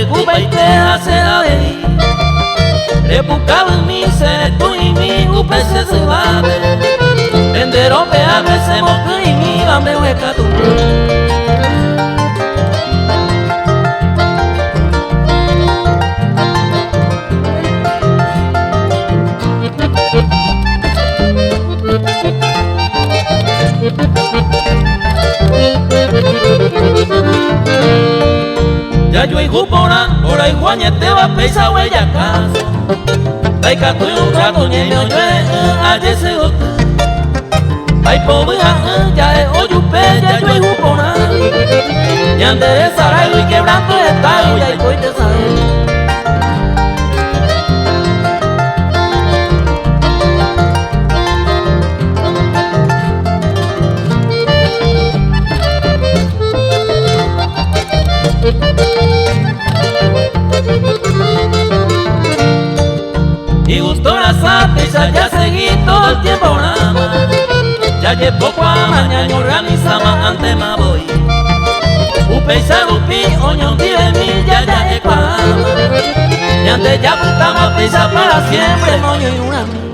preocupa y te hace la ley. Le buscaba en mi ser tú y mi upese se va a ver. Tendero pe a veces moco y mi hambre hueca tu. Ya yo hijo por ahí Juañe te va a pesar huella caso. Taika tu un rato ñeño yo ayer se gote. Ay pobre ya es oyupe ya yo hijo por ahí. Ya enderezará y quebrando está ya y voy te saber. Y gustó la sapisa, ya seguí todo el tiempo nada más. Ya llevo a mañana organizaba antes me voy. Upeisa lupi, oño vive mi ya es cuadra. Y antes ya gustaba pisa para siempre, moño y una.